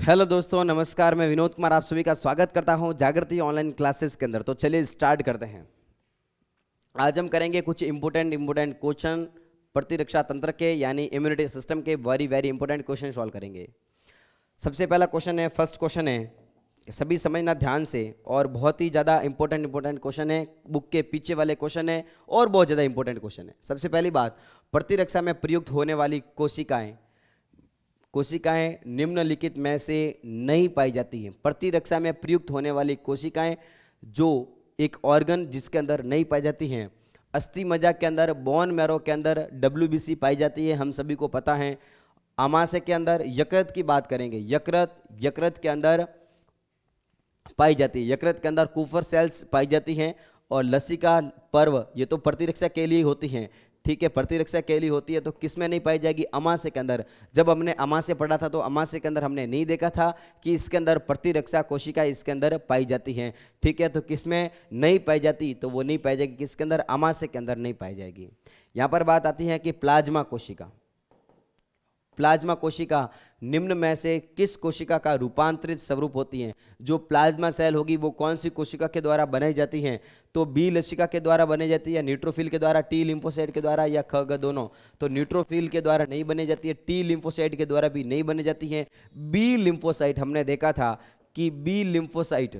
Hello दोस्तों, नमस्कार। मैं विनोद कुमार आप सभी का स्वागत करता हूं जागृति ऑनलाइन क्लासेस के अंदर। तो चलिए स्टार्ट करते हैं। आज हम करेंगे कुछ इंपोर्टेंट क्वेश्चन प्रतिरक्षा तंत्र के यानी इम्यूनिटी सिस्टम के very very important question solve करेंगे। सबसे पहला क्वेश्चन है, फर्स्ट क्वेश्चन है, सभी समझना ध्यान से, और बहुत ही ज़्यादा इंपॉर्टेंट क्वेश्चन है। बुक के पीछे वाले क्वेश्चन है और बहुत ज़्यादा इंपॉर्टेंट क्वेश्चन है। सबसे पहली बात, प्रतिरक्षा में प्रयुक्त होने वाली कोशिकाएं निम्नलिखित में से नहीं पाई जाती हैं। प्रतिरक्षा में प्रयुक्त होने वाली कोशिकाएं जो एक ऑर्गन जिसके अंदर नहीं पाई जाती हैं, अस्थि मज्जा के अंदर, बोन मैरो के अंदर WBC पाई जाती है, हम सभी को पता है। आमाशय के अंदर यकृत की बात करेंगे, यकृत के अंदर पाई जाती है, यकृत के अंदर कूफर सेल्स पाई जाती हैं। और लसिका पर्व ये तो प्रतिरक्षा के लिए होती हैं, ठीक है, प्रतिरक्षा के लिए होती है। तो किस में नहीं पाई जाएगी? अमाशय के अंदर। जब हमने अमाशय पढ़ा था तो अमाशय के अंदर हमने नहीं देखा था कि इसके अंदर प्रतिरक्षा कोशिका इसके अंदर पाई जाती हैं, ठीक है। तो किस में नहीं पाई जाती? तो वो नहीं पाई जाएगी किसके अंदर? अमाशय के अंदर नहीं पाई जाएगी। यहाँ पर बात आती है कि प्लाज्मा कोशिका निम्न में से किस कोशिका का रूपांतरित स्वरूप होती है? जो प्लाज्मा सेल होगी वो कौन सी कोशिका के द्वारा बनाई जाती है? तो बी लसिका के द्वारा बनाई जाती है, न्यूट्रोफिल के द्वारा, टी लिम्फोसाइट के द्वारा, या ख ग दोनों? तो न्यूट्रोफिल के द्वारा नहीं बनी जाती है, टी लिम्फोसाइट के द्वारा भी नहीं बनी जाती है। बी लिम्फोसाइट हमने देखा था कि बी लिम्फोसाइट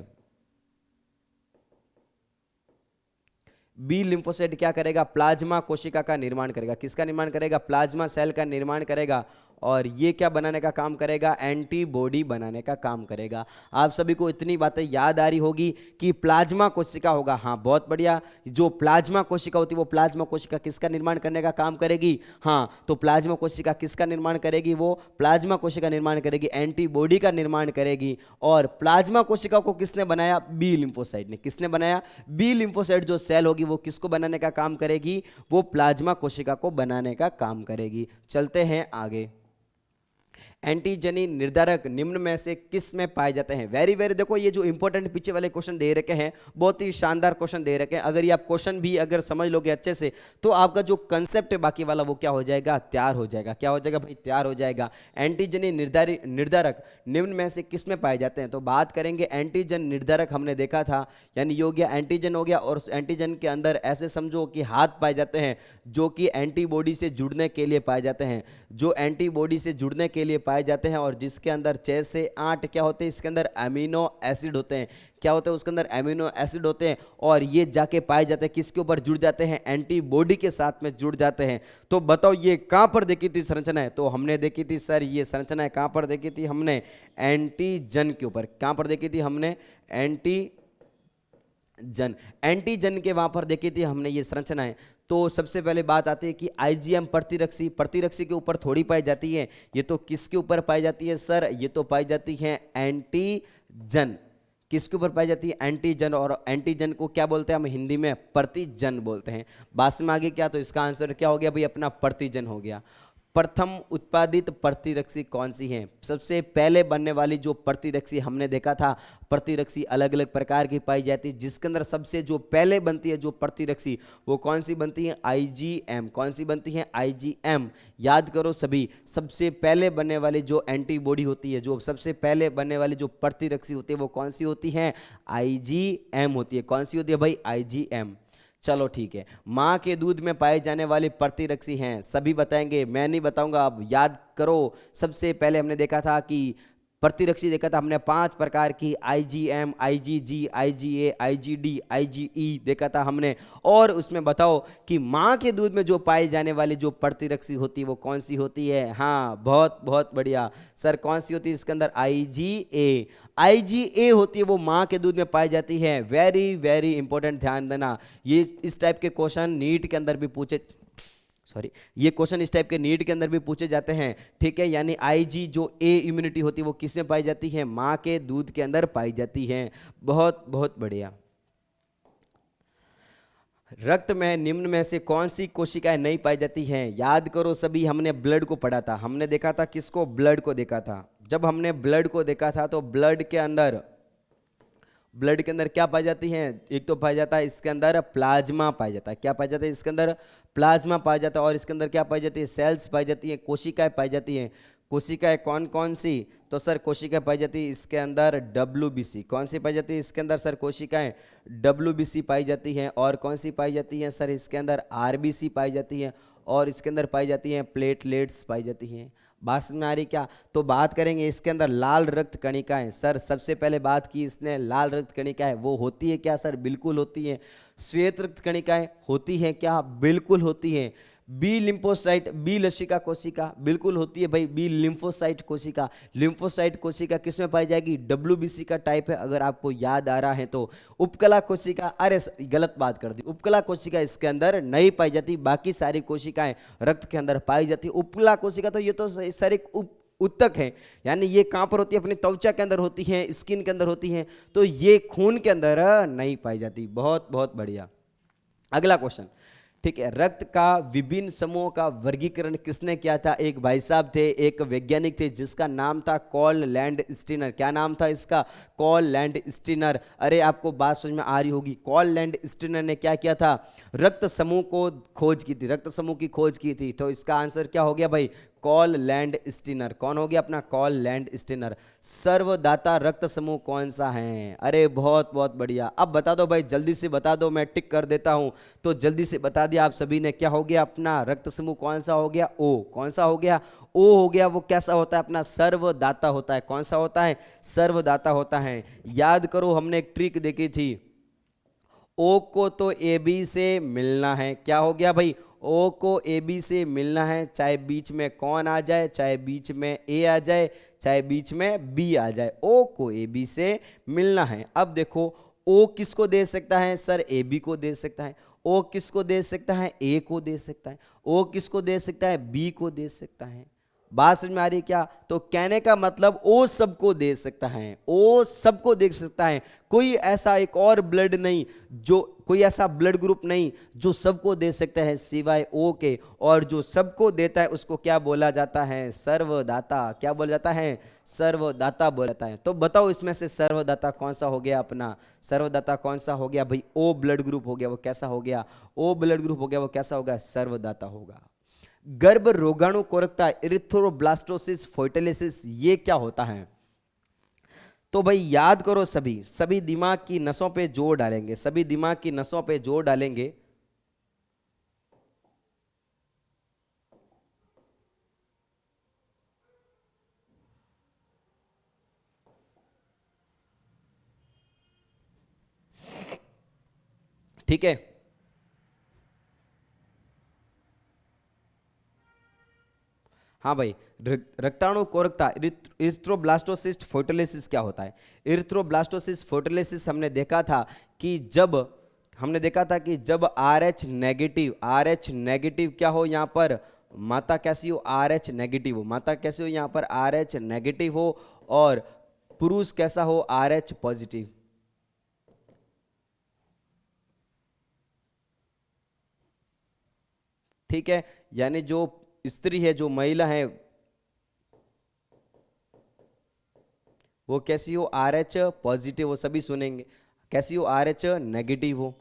क्या करेगा? प्लाज्मा कोशिका का निर्माण करेगा। किसका निर्माण करेगा? प्लाज्मा सेल का निर्माण करेगा। और ये क्या बनाने का काम करेगा? एंटीबॉडी बनाने का काम करेगा। आप सभी को इतनी बातें याद आ रही होगी कि प्लाज्मा कोशिका होगा। हाँ, बहुत बढ़िया। जो प्लाज्मा कोशिका होती है वो प्लाज्मा कोशिका किसका निर्माण करने का काम करेगी? हाँ, तो प्लाज्मा कोशिका किसका निर्माण करेगी? वो प्लाज्मा कोशिका निर्माण करेगी, एंटीबॉडी का निर्माण करेगी। और प्लाज्मा कोशिका को किसने बनाया? बी लिम्फोसाइट ने। किसने बनाया? बी लिम्फोसाइट जो सेल होगी वो किसको बनाने का काम करेगी? वो प्लाज्मा कोशिका को बनाने का काम करेगी। चलते हैं आगे। एंटीजनी निर्धारक निम्न में से किस में पाए जाते हैं? वेरी वेरी, देखो ये जो इंपॉर्टेंट पीछे वाले क्वेश्चन दे रखे हैं, बहुत ही शानदार क्वेश्चन दे रखे हैं। अगर ये आप क्वेश्चन भी अगर समझ लोगे अच्छे से तो आपका जो कंसेप्ट है बाकी वाला वो क्या हो जाएगा? तैयार हो जाएगा। क्या हो जाएगा भाई? तैयार हो जाएगा। एंटीजनी निर्धारक निम्न में से किस में पाए जाते हैं? तो बात करेंगे एंटीजन निर्धारक, हमने देखा था, यानी ये हो गया एंटीजन हो गया। और एंटीजन के अंदर ऐसे समझो कि हाथ पाए जाते हैं जो कि एंटीबॉडी से जुड़ने के लिए पाए जाते हैं, जो एंटीबॉडी से जुड़ने के लिए पाए जाते हैं। और जिसके अंदर 6 से 8 क्या होते हैं? इसके अंदर अमीनो एसिड होते हैं। क्या होते हैं? उसके अंदर अमीनो एसिड होते हैं। और ये जाके पाए जाते हैं किसके ऊपर जुड़ जाते हैं? एंटीबॉडी के साथ में जुड़ जाते हैं। तो बताओ ये कहां पर देखी थी संरचना? तो हमने देखी थी सर, ये संरचना कहां पर देखी थी? हमने एंटीजन के ऊपर। कहां पर देखी थी हमने? एंटीजन के वहां पर देखी थी हमने ये संरचनाएं। तो सबसे पहले बात आती है कि आईजीएम प्रतिरक्षी के ऊपर थोड़ी पाई जाती है। ये तो किसके ऊपर पाई जाती है सर? ये तो पाई जाती है एंटीजन। किसके ऊपर पाई जाती है? एंटीजन। और एंटीजन को क्या बोलते हैं हम हिंदी में? प्रतिजन बोलते हैं। बात में आगे क्या? तो इसका आंसर क्या हो गया भाई? अपना प्रतिजन हो गया। प्रथम उत्पादित प्रतिरक्षी कौन सी है? सबसे पहले बनने वाली जो प्रतिरक्षी हमने देखा था, प्रतिरक्षी अलग अलग प्रकार की पाई जाती है, जिसके अंदर सबसे जो पहले बनती है जो प्रतिरक्षी वो कौन सी बनती है? आईजीएम। कौन सी बनती है? आईजीएम। याद करो सभी, सबसे पहले बनने वाली जो एंटीबॉडी होती है, जो सबसे पहले बनने वाली जो प्रतिरक्षी होती है वो कौन सी होती है? आईजीएम होती है। कौन सी होती है भाई? आईजीएम। चलो ठीक है। माँ के दूध में पाए जाने वाले प्रतिरक्षी हैं, सभी बताएंगे, मैं नहीं बताऊंगा। अब याद करो, सबसे पहले हमने देखा था कि प्रतिरक्षी देखा था हमने 5 प्रकार की, IgM, IgG, IgA, IgD, IgE देखा था हमने। और उसमें बताओ कि माँ के दूध में जो पाई जाने वाली जो प्रतिरक्षी होती है वो कौन सी होती है? हाँ, बहुत बहुत बढ़िया सर, कौन सी होती है इसके अंदर? आईजीए होती है, वो माँ के दूध में पाई जाती है। वेरी वेरी इंपॉर्टेंट, ध्यान देना। ये इस टाइप के क्वेश्चन नीट के अंदर भी ये क्वेश्चन इस टाइप के नीट के अंदर भी पूछे जाते हैं, ठीक है। यानी आईजी जो ए इम्यूनिटी होती है वो किसमें पाई जाती है? माँ के दूध के अंदर पाई जाती है। बहुत बहुत बढ़िया। रक्त में निम्न में से कौन सी कोशिकाएं नहीं पाई जाती हैं? याद करो सभी, हमने ब्लड को पढ़ा था। हमने देखा था किसको? ब्लड को देखा था। जब हमने ब्लड को देखा था तो ब्लड के अंदर क्या पाई जाती है? एक तो पाई जाता है इसके अंदर प्लाज्मा पाई जाता है। क्या पाई जाता है इसके अंदर? प्लाज्मा पाया जाता है। और इसके अंदर क्या पाई जाती है? सेल्स पाई जाती है, कोशिकाएं पाई जाती हैं। कोशिकाएं कौन कौन सी? तो सर कोशिका पाई जाती है इसके अंदर WBC। कौन सी पाई जाती है इसके अंदर सर? कोशिकाएं WBC पाई जाती हैं। और कौन सी पाई जाती हैं सर? इसके अंदर RBC पाई जाती है। और इसके अंदर पाई जाती हैं प्लेटलेट्स पाई जाती हैं। बात समझ में आ रही क्या? तो बात करेंगे इसके अंदर लाल रक्त कणिकाएं। सर सबसे पहले बात की इसने लाल रक्त कणिकाएं, वो होती है क्या सर? बिल्कुल होती है। श्वेत रक्त कणिकाएं होती हैं क्या? बिल्कुल होती हैं। बी लिम्फोसाइट, बी लसिका कोशिका, बिल्कुल होती है भाई। बी लिम्फोसाइट कोशिका, लिम्फोसाइट कोशिका किस में पाई जाएगी? WBC का टाइप है, अगर आपको याद आ रहा है तो। उपकला कोशिका, अरे गलत बात कर दी, उपकला कोशिका इसके अंदर नहीं पाई जाती, बाकी सारी कोशिकाएं रक्त के अंदर पाई जाती। उपकला कोशिका तो ये तो सर एक उत्तक है, यानी ये कहाँ पर होती है? अपनी त्वचा के अंदर होती है, स्किन के अंदर होती है, तो ये खून के अंदर नहीं पाई जाती। बहुत बहुत बढ़िया। अगला क्वेश्चन, ठीक है। रक्त का विभिन्न समूहों का वर्गीकरण किसने किया था? एक भाई साहब थे, एक वैज्ञानिक थे, जिसका नाम था कॉल लैंड स्टीनर। क्या नाम था इसका? Call land Steiner. अरे आपको बात समझ में आ रही होगी। कॉल लैंड स्टीनर ने क्या किया था? रक्त समूह को खोज की थी, रक्त समूह की खोज की थी। तो इसका आंसर क्या हो गया भाई? Call land Steiner. कौन हो गया अपना? Call land Steiner. सर्वदाता रक्त समूह कौन सा है? अरे बहुत बहुत बढ़िया। अब बता दो भाई, जल्दी से बता दो, मैं टिक कर देता हूं। तो जल्दी से बता दिया आप सभी ने। क्या हो गया अपना? रक्त समूह कौन सा हो गया? ओ। कौन सा हो गया? ओ हो गया। वो कैसा होता है अपना? सर्वदाता होता है। कौन सा होता है? सर्वदाता होता है। याद करो, हमने एक ट्रिक देखी थी। ओ को तो AB से मिलना है। क्या हो गया भाई? ओ को AB से मिलना है, चाहे बीच में कौन आ जाए, चाहे बीच में A आ जाए, चाहे बीच में B आ जाए, ओ को AB से मिलना है। अब देखो, ओ किसको दे सकता है सर? AB को दे सकता है। ओ किसको दे सकता है? A को दे सकता है। ओ किसको दे सकता है? B को दे सकता है। बात समझ में आ रही है क्या? तो कहने का मतलब ओ सबको दे सकता है, ओ सबको दे सकता है। कोई ऐसा एक और ब्लड नहीं, जो कोई ऐसा ब्लड ग्रुप नहीं जो सबको दे सकता है सिवाय ओ के। और जो सबको देता है उसको क्या बोला जाता है? सर्वदाता। क्या बोला जाता है? सर्वदाता बोला जाता है। तो बताओ इसमें से सर्वदाता कौन सा हो गया अपना? सर्वदाता कौन सा हो गया भाई? ओ ब्लड ग्रुप हो गया। वो कैसा हो गया? ओ ब्लड ग्रुप हो गया। वो कैसा होगा? सर्वदाता होगा। गर्भ रोगाणु कोरकता, इरिथ्रोब्लास्टोसिस, फोइटोलिसिस, ये क्या होता है? तो भाई याद करो, सभी सभी दिमाग की नसों पे जोर डालेंगे, सभी दिमाग की नसों पे जोर डालेंगे। ठीक है, हाँ भाई। रक्ताणु कोरकता, इरिथ्रोब्लास्टोसिस, फोइटोलिसिस क्या होता है? इरिथ्रोब्लास्टोसिस, फोइटोलिसिस हमने देखा था कि जब RH नेगेटिव, RH नेगेटिव क्या हो यहाँ पर? माता कैसी हो? RH नेगेटिव हो। माता कैसी हो यहाँ पर? RH नेगेटिव हो। और पुरुष कैसा हो? RH positive. ठीक है, यानी जो स्त्री है, जो महिला है, वो कैसी हो? RH पॉजिटिव हो। सभी सुनेंगे, कैसी हो? RH नेगेटिव हो।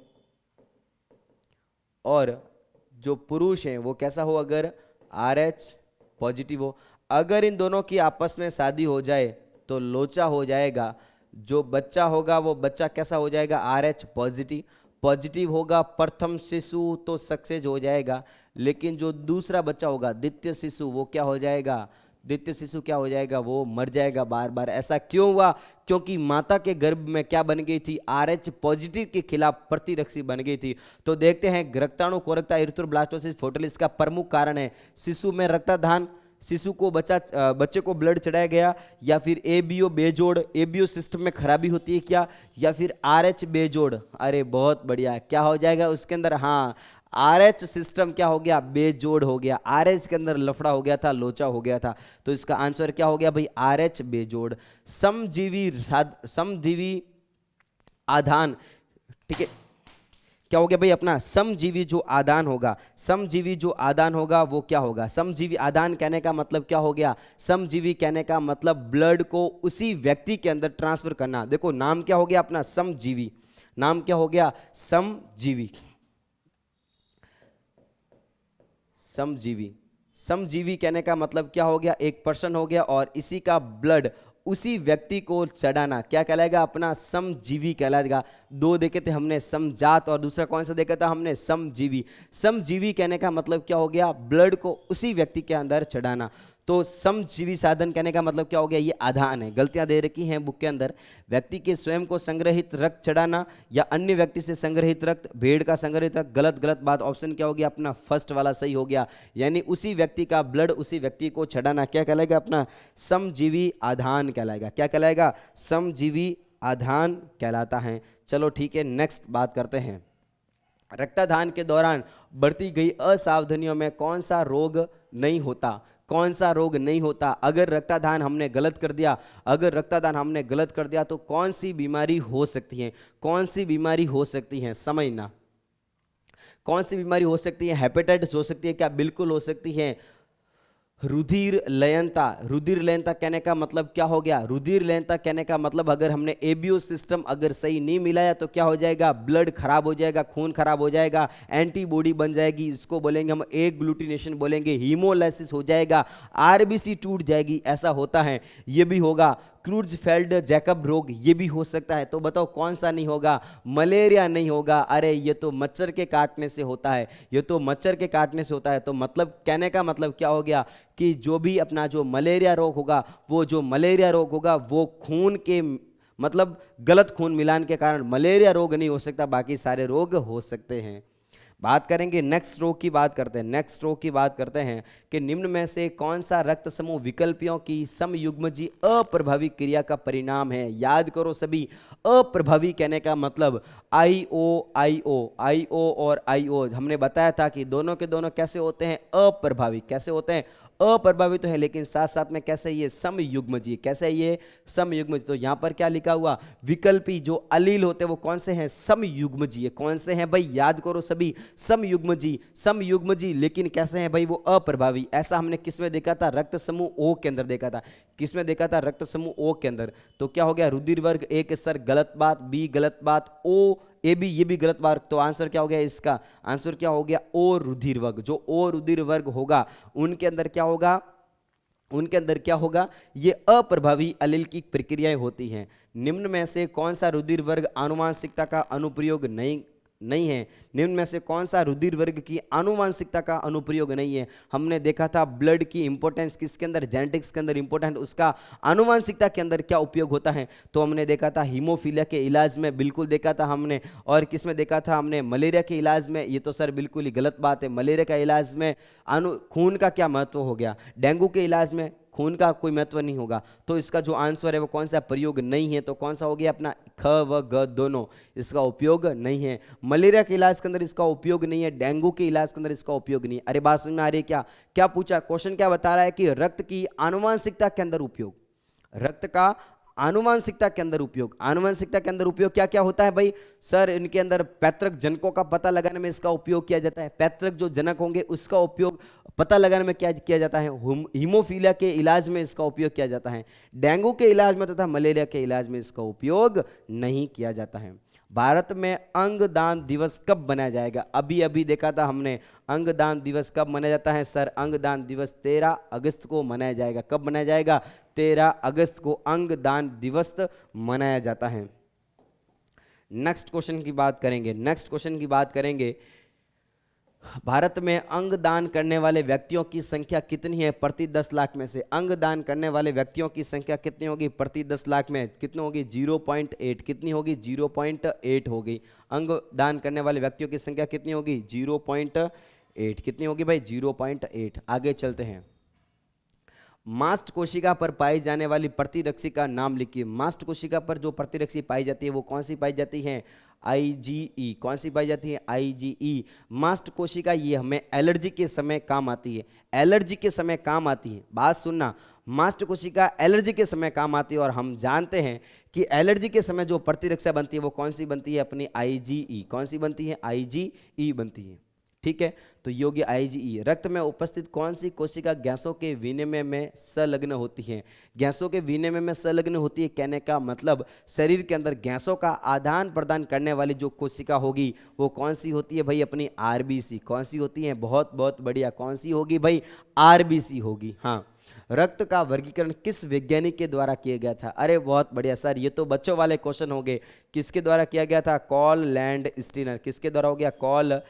और जो पुरुष है वो कैसा हो? अगर RH पॉजिटिव हो। अगर इन दोनों की आपस में शादी हो जाए तो लोचा हो जाएगा। जो बच्चा होगा वो बच्चा कैसा हो जाएगा? RH पॉजिटिव पॉजिटिव होगा। प्रथम शिशु तो सक्सेस हो जाएगा, लेकिन जो दूसरा बच्चा होगा, द्वितीय शिशु, वो क्या हो जाएगा? द्वितीय शिशु क्या हो जाएगा? वो मर जाएगा बार बार। ऐसा क्यों हुआ? क्योंकि माता के गर्भ में क्या बन गई थी? RH पॉजिटिव के खिलाफ प्रतिरक्षी बन गई थी। तो देखते हैं, रक्ताणु कोरकता, इरिथ्रोब्लास्टोसिस, फोइटोलिसिस का प्रमुख कारण है शिशु में रक्तदान, शिशु को बच्चे को ब्लड चढ़ाया गया, या फिर ABO बेजोड़, ABO सिस्टम में खराबी होती है क्या, या फिर RH बेजोड़? अरे बहुत बढ़िया। क्या हो जाएगा उसके अंदर? हाँ, RH सिस्टम क्या हो गया? बेजोड़ हो गया। RH के अंदर लफड़ा हो गया था, लोचा हो गया था। तो इसका आंसर क्या हो गया भाई? RH बेजोड़। समजीवी आधान, ठीक है, क्या हो गया भाई अपना? समजीवी जो आदान होगा, समजीवी जो आदान होगा वो क्या होगा? समजीवी आदान कहने का मतलब क्या हो गया? समजीवी कहने का मतलब ब्लड को उसी व्यक्ति के अंदर ट्रांसफर करना। देखो नाम क्या हो गया अपना? समजीवी। नाम क्या हो गया? समजीवी। समजीवी, समजीवी कहने का मतलब क्या हो गया, एक पर्सन हो गया और इसी का ब्लड उसी व्यक्ति को चढ़ाना क्या कहलाएगा, अपना समजीवी कहलाएगा। दो देखे थे हमने, समजात, और दूसरा कौन सा देखा था हमने, समजीवी। समजीवी कहने का मतलब क्या हो गया, ब्लड को उसी व्यक्ति के अंदर चढ़ाना। तो समजीवी साधन कहने का मतलब क्या हो गया, ये आधान है। गलतियां दे रखी हैं बुक के अंदर, व्यक्ति के स्वयं को संग्रहित रक्त चढ़ाना या अन्य व्यक्ति से संग्रहित रक्त, भेड़ का संग्रहित रक्त, गलत गलत बात। ऑप्शन क्या हो गया, अपना फर्स्ट वाला सही हो गया, यानी उसी व्यक्ति का ब्लड उसी व्यक्ति को चढ़ाना क्या कहलाएगा, अपना समजीवी आधान कहलाएगा। क्या कहलाएगा, समजीवी आधान कहलाता है। चलो ठीक है, नेक्स्ट बात करते हैं। रक्तदान के दौरान बढ़ती गई असावधानियों में कौन सा रोग नहीं होता, कौन सा रोग नहीं होता। अगर रक्तदान हमने गलत कर दिया, अगर रक्तदान हमने गलत कर दिया तो कौन सी बीमारी हो सकती है, कौन सी बीमारी हो सकती है, समझना। कौन सी बीमारी हो सकती है, हेपेटाइटिस हो सकती है क्या, बिल्कुल हो सकती है। रुधिर लयनता, रुधिर लयनता कहने का मतलब क्या हो गया, रुधिर लयनता कहने का मतलब अगर हमने एबीओ सिस्टम अगर सही नहीं मिलाया तो क्या हो जाएगा, ब्लड खराब हो जाएगा, खून खराब हो जाएगा, एंटीबॉडी बन जाएगी, इसको बोलेंगे हम एग्लूटिनेशन बोलेंगे, हीमोलाइसिस हो जाएगा, आरबीसी टूट जाएगी, ऐसा होता है। ये भी होगा। क्रूर्जफेल्ड जैकब रोग, ये भी हो सकता है। तो बताओ कौन सा नहीं होगा, मलेरिया नहीं होगा। अरे ये तो मच्छर के काटने से होता है, ये तो मच्छर के काटने से होता है। तो मतलब कहने का मतलब क्या हो गया कि जो भी अपना जो मलेरिया रोग होगा, वो जो मलेरिया रोग होगा वो खून के मतलब गलत खून मिलान के कारण मलेरिया रोग नहीं हो सकता, बाकी सारे रोग हो सकते हैं। बात करेंगे नेक्स्ट रोग की, बात करते हैं। नेक्स्ट रोग की बात करते हैं कि निम्न में से कौन सा रक्त समूह विकल्पियों की समयुग्मजी अप्रभावी क्रिया का परिणाम है। याद करो सभी, अप्रभावी कहने का मतलब आईओ और आईओ हमने बताया था कि दोनों के दोनों कैसे होते हैं, अप्रभावी। कैसे होते हैं, अप्रभावित तो है, लेकिन साथ साथ में कैसे ये समयुग्मजी, कैसे ये समयुग्मजी। तो यहां पर क्या लिखा हुआ, विकल्पी जो अलील होते हैं वो कौन से हैं, समयुग्मजी। ये कौन से हैं भाई, याद करो सभी, समयुग्मजी, समयुग्मजी। लेकिन कैसे हैं भाई, वो अप्रभावी। ऐसा हमने किस में देखा था, रक्त समूह ओ के अंदर देखा था। किस में देखा था, रक्त समूह ओ के अंदर। तो क्या हो गया, रुधिर वर्ग ए के सर गलत बात, बी गलत बात, ओ ए बी ये भी गलत बात। तो आंसर क्या हो गया, इसका आंसर क्या हो गया, ओ रुधिर वर्ग। जो ओ रुधिर वर्ग होगा उनके अंदर क्या होगा, उनके अंदर क्या होगा, ये अप्रभावी अलील की प्रक्रियाएं होती हैं। निम्न में से कौन सा रुधिर वर्ग आनुवांशिकता का अनुप्रयोग नहीं है। निम्न में से कौन सा रुधिर वर्ग की आनुवांशिकता का अनुप्रयोग नहीं है। हमने देखा था ब्लड की इंपॉर्टेंस किसके अंदर, जेनेटिक्स के अंदर इंपॉर्टेंट, उसका आनुवांशिकता के अंदर क्या उपयोग होता है। तो हमने देखा था हीमोफीलिया के इलाज में, बिल्कुल देखा था हमने। और किस में देखा था हमने, मलेरिया के इलाज में। ये तो सर बिल्कुल ही गलत बात है, मलेरिया का इलाज में खून का क्या महत्व हो गया। डेंगू के इलाज में खून का कोई महत्व नहीं होगा। तो इसका जो आंसर है वो कौन सा, प्रयोग नहीं है। तो कौन सा हो गया अपना, ख व ग दोनों, इसका उपयोग नहीं है। मलेरिया के इलाज के अंदर इसका उपयोग नहीं है, डेंगू के इलाज के अंदर इसका उपयोग नहीं है। अरे बात समझ में आ रही है क्या, क्या पूछा क्वेश्चन, क्या बता रहा है कि रक्त की आनुवांशिकता के अंदर उपयोग, रक्त का आनुवांशिकता के अंदर उपयोग। आनुवांशिकता के अंदर उपयोग क्या क्या होता है भाई, सर इनके अंदर पैतृक जनकों का पता लगाने में इसका उपयोग किया जाता है। पैतृक जो जनक होंगे उसका उपयोग पता लगाने में क्या किया जाता है, हीमोफीलिया के इलाज में इसका उपयोग किया जाता है। डेंगू के इलाज में तथा मलेरिया के इलाज में इसका उपयोग नहीं किया जाता है। भारत में अंगदान दिवस कब मनाया जाएगा, अभी अभी देखा था हमने। अंगदान दिवस कब मनाया जाता है सर, अंगदान दिवस 13 अगस्त को मनाया जाएगा। कब मनाया जाएगा, 13 अगस्त को अंगदान दिवस मनाया जाता है। नेक्स्ट क्वेश्चन की बात करेंगे, नेक्स्ट क्वेश्चन की बात करेंगे। भारत में अंगदान करने वाले व्यक्तियों की संख्या कितनी है प्रति 10 लाख में से। अंगदान करने वाले व्यक्तियों की संख्या कितनी होगी प्रति 10 लाख में, कितनी होगी, 0.8। कितनी होगी, 0.8 होगी। अंगदान करने वाले व्यक्तियों की संख्या कितनी होगी, 0.8। कितनी होगी भाई, 0.8। आगे चलते हैं। मास्ट कोशिका पर पाई जाने वाली प्रतिरक्षी का नाम लिखिए। मास्ट कोशिका पर जो प्रतिरक्षी पाई जाती है वो कौन सी पाई जाती है, IgE। कौन सी पाई जाती है, IgE। मास्ट कोशिका ये हमें एलर्जी के समय काम आती है, एलर्जी के समय काम आती है। बात सुनना, मास्ट कोशिका एलर्जी के समय काम आती है और हम जानते हैं कि एलर्जी के समय जो प्रतिरक्षा बनती है वो कौन सी बनती है, अपनी IgE। कौन सी बनती है, IgE बनती है। ठीक है, तो योग्य IgE। रक्त में उपस्थित कौन सी कोशिका गैसों के विनिमय में संलग्न होती है? गैसों के विनिमय में संलग्न होती है कहने का मतलब शरीर के अंदर गैसों का आदान प्रदान करने वाली जो कोशिका होगी वो कौन सी होती है भाई? अपनी RBC। कौन सी होती है? बहुत बहुत बढ़िया, कौन सी होगी भाई? RBC होगी। हाँ। रक्त का वर्गीकरण किस वैज्ञानिक के द्वारा किया गया था? अरे बहुत बढ़िया सर, ये तो बच्चों वाले क्वेश्चन हो गए। किसके द्वारा किया गया था? Call land Steiner. किसके द्वारा हो गया? कॉल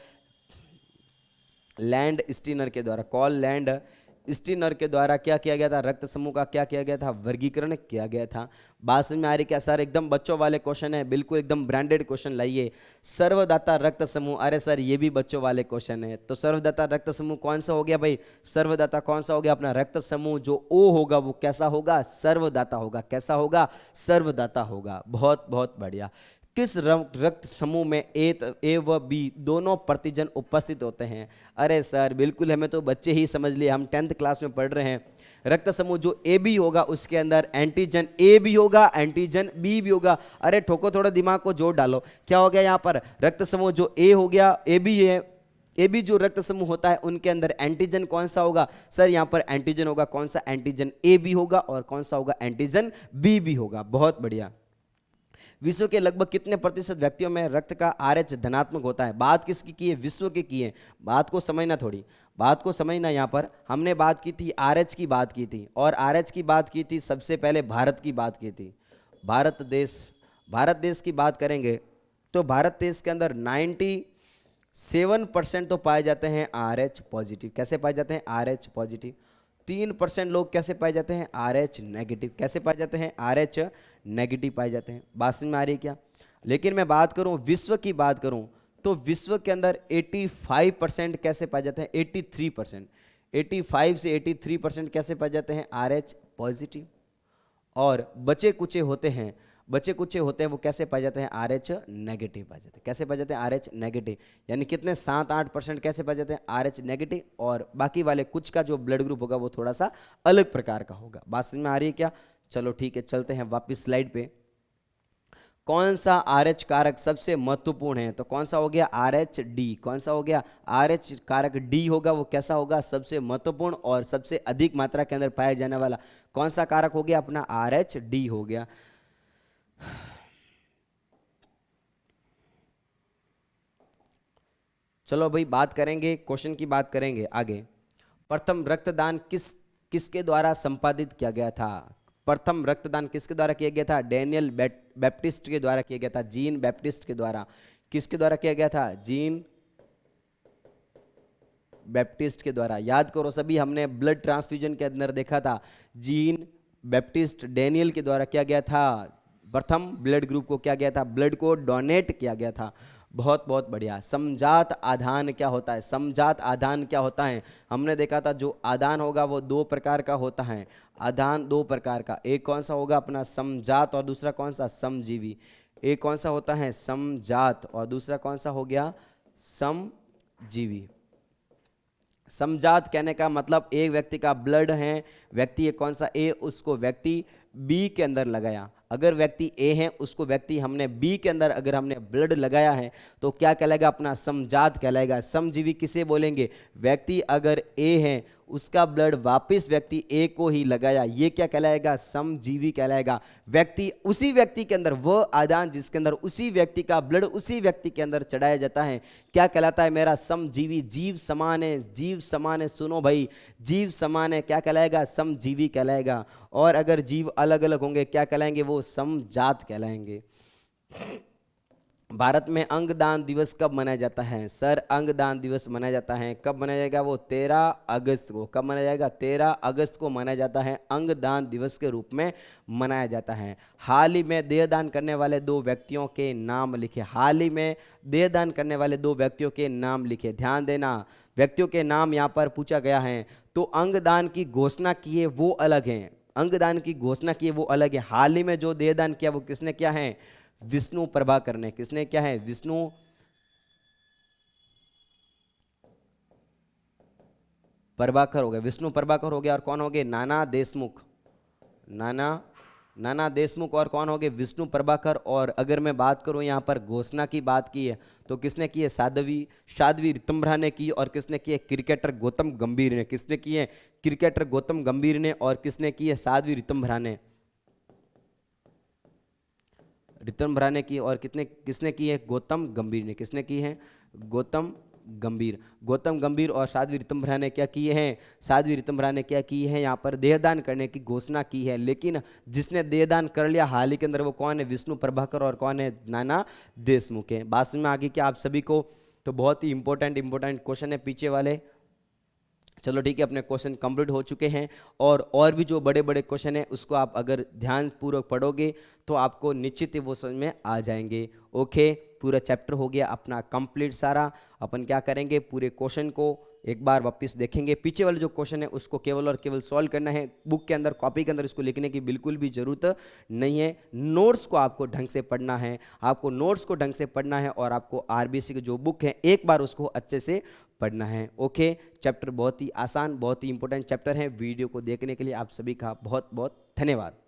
लैंड स्टीनर के द्वारा। कॉल लैंड स्टीनर के द्वारा क्या किया गया था? रक्त समूह का क्या किया गया था? वर्गीकरण किया गया था। बात समझ में आ रही क्या सर? एकदम बच्चों वाले क्वेश्चन है, बिल्कुल एकदम ब्रांडेड क्वेश्चन लाइए। सर्वदाता रक्त समूह, अरे सर ये भी बच्चों वाले क्वेश्चन है। तो सर्वदाता रक्त समूह कौन सा हो गया भाई? सर्वदाता कौन सा हो गया? अपना रक्त समूह जो O होगा वो कैसा होगा? सर्वदाता होगा। कैसा होगा? सर्वदाता होगा। बहुत बहुत बढ़िया। किस रक्त समूह में ए व बी दोनों प्रतिजन उपस्थित होते हैं? अरे सर बिल्कुल, हमें तो बच्चे ही समझ लिए, हम 10th क्लास में पढ़ रहे हैं। रक्त समूह जो ए बी होगा उसके अंदर एंटीजन ए भी होगा, एंटीजन बी भी होगा। अरे ठोको, थोड़ा दिमाग को जोड़ डालो। क्या हो गया यहाँ पर? रक्त समूह जो ए हो गया, ए बी है, ए बी जो रक्त समूह होता है उनके अंदर एंटीजन कौन सा होगा? सर यहाँ पर एंटीजन होगा कौन सा? एंटीजन ए बी होगा। और कौन सा होगा? एंटीजन बी भी होगा। बहुत बढ़िया। विश्व के लगभग कितने प्रतिशत व्यक्तियों में रक्त का RH धनात्मक होता है? बात किसकी की है? विश्व की है। बात को समझना, थोड़ी बात को समझना। यहाँ पर हमने बात की थी RH की बात की थी, और RH की बात की थी सबसे पहले भारत की बात की थी। भारत देश की बात करेंगे तो भारत देश के अंदर 97% तो पाए जाते हैं RH पॉजिटिव। कैसे पाए जाते हैं? RH positive. 3% लोग कैसे पाए जाते हैं? RH negative. कैसे पाए जाते हैं? RH नेगेटिव पाए जाते हैं। बात समझ में आ रही है क्या? लेकिन मैं बात करूं, विश्व की बात करूं, तो विश्व के अंदर 85% कैसे पाए जाते हैं? 83%। 85 से 83% कैसे पाए जाते हैं? RH positive. और बचे कुचे होते हैं वो कैसे पाए जाते हैं? RH नेगेटिव पाए जाते हैं। कैसे पाए जाते हैं? RH negative. यानी कितने? 7-8% कैसे पाए जाते हैं? RH negative. और बाकी वाले कुछ का जो ब्लड ग्रुप होगा वो थोड़ा सा अलग प्रकार का होगा। बात समझ में आ रही है क्या? चलो ठीक है, चलते हैं वापिस स्लाइड पे। कौन सा RH कारक सबसे महत्वपूर्ण है? तो कौन सा हो गया? RH D। कौन सा हो गया? RH कारक D होगा, वो कैसा होगा? सबसे महत्वपूर्ण और सबसे अधिक मात्रा के अंदर पाया जाने वाला कौन सा कारक हो गया? अपना RH D हो गया। चलो भाई बात करेंगे, क्वेश्चन की बात करेंगे आगे। प्रथम रक्तदान किसके द्वारा संपादित किया गया था? प्रथम रक्तदान किसके द्वारा किया गया था? डैनियल बैप्टिस्ट के द्वारा किया गया था। जीन बैप्टिस्ट के द्वारा। किसके द्वारा किया गया था? जीन बैप्टिस्ट के द्वारा। याद करो सभी, हमने ब्लड ट्रांसफ्यूजन के अंदर देखा था, जीन बैप्टिस्ट डैनियल के द्वारा किया गया था। प्रथम ब्लड ग्रुप को क्या गया था? ब्लड को डोनेट किया गया था। बहुत बहुत बढ़िया। समजात आधान क्या होता है? समजात आधान क्या होता है? हमने देखा था जो आदान होगा वो 2 प्रकार का होता है। आदान 2 प्रकार का, एक कौन सा होगा? अपना समजात, और दूसरा कौन सा? समजीवी। एक कौन सा होता है? समजात, और दूसरा कौन सा हो गया? समजीवी। समजात कहने का मतलब एक व्यक्ति का ब्लड है, व्यक्ति कौन सा? ए, उसको व्यक्ति बी के अंदर लगाया। अगर व्यक्ति ए है, उसको व्यक्ति हमने बी के अंदर अगर हमने ब्लड लगाया है तो क्या कहलाएगा? अपना समजात कहलाएगा। समजीवी किसे बोलेंगे? व्यक्ति अगर ए है, उसका ब्लड वापस व्यक्ति ए को ही लगाया, ये क्या कहलाएगा? समजीवी कहलाएगा। व्यक्ति, उसी व्यक्ति के अंदर वह आदान जिसके अंदर उसी व्यक्ति का ब्लड उसी व्यक्ति के अंदर चढ़ाया जाता है, क्या कहलाता है? मेरा समजीवी। जीव समान है, जीव समान है, सुनो भाई, जीव समान है, क्या कहलाएगा? समजीवी कहलाएगा। और अगर जीव अलग अलग होंगे क्या कहलाएंगे? वो समजात कहलाएंगे। भारत में अंगदान दिवस कब मनाया जाता है? सर अंगदान दिवस मनाया जाता है, कब मनाया जाएगा? वो 13 अगस्त को। कब मनाया जाएगा? 13 अगस्त को मनाया जाता है, अंगदान दिवस के रूप में मनाया जाता है। हाल ही में देहदान करने वाले 2 व्यक्तियों के नाम लिखे। हाल ही में देहदान करने वाले 2 व्यक्तियों के नाम लिखे। ध्यान देना, व्यक्तियों के नाम यहाँ पर पूछा गया है। तो अंगदान की घोषणा की है वो अलग है, अंगदान की घोषणा की है वो अलग है। हाल ही में जो देहदान किया वो किसने किया है? विष्णु प्रभाकर ने। किसने क्या है? विष्णु प्रभाकर हो गया, विष्णु प्रभाकर हो गया। और कौन हो गए? नाना देशमुख। नाना नाना देशमुख और कौन हो गए, विष्णु प्रभाकर। और अगर मैं बात करूं यहाँ पर घोषणा की बात की है तो किसने की है, साध्वी ऋतंभरा ने की। और किसने की है, क्रिकेटर गौतम गंभीर ने। किसने की है, क्रिकेटर गौतम गंभीर ने। और किसने की है, साध्वी ऋतंभरा ने, ऋतंभरा ने की। और किसने की है, गौतम गंभीर ने। किसने की है, गौतम गंभीर और साध्वी ऋतंभरा ने क्या किए हैं, साध्वी ऋतंभरा ने क्या की है, यहाँ पर देहदान करने की घोषणा की है। लेकिन जिसने देहदान कर लिया हाल ही के अंदर वो कौन है, विष्णु प्रभाकर और कौन है, नाना देशमुख है। बात समझ में आ गई क्या आप सभी को? तो बहुत ही इंपॉर्टेंट क्वेश्चन है पीछे वाले। चलो ठीक है, अपने क्वेश्चन कंप्लीट हो चुके हैं। और भी जो बड़े बड़े क्वेश्चन हैं उसको आप अगर ध्यान पूर्वक पढ़ोगे तो आपको निश्चित ही वो समझ में आ जाएंगे। ओके, पूरा चैप्टर हो गया अपना कंप्लीट सारा। अपन क्या करेंगे, पूरे क्वेश्चन को एक बार वापस देखेंगे। पीछे वाले जो क्वेश्चन है उसको केवल और केवल सॉल्व करना है। बुक के अंदर, कॉपी के अंदर इसको लिखने की बिल्कुल भी जरूरत नहीं है। नोट्स को आपको ढंग से पढ़ना है, आपको नोट्स को ढंग से पढ़ना है। और आपको आरबीसी की जो बुक है एक बार उसको अच्छे से पढ़ना है। ओके, चैप्टर बहुत ही आसान, बहुत ही इंपॉर्टेंट चैप्टर है। वीडियो को देखने के लिए आप सभी का बहुत बहुत धन्यवाद।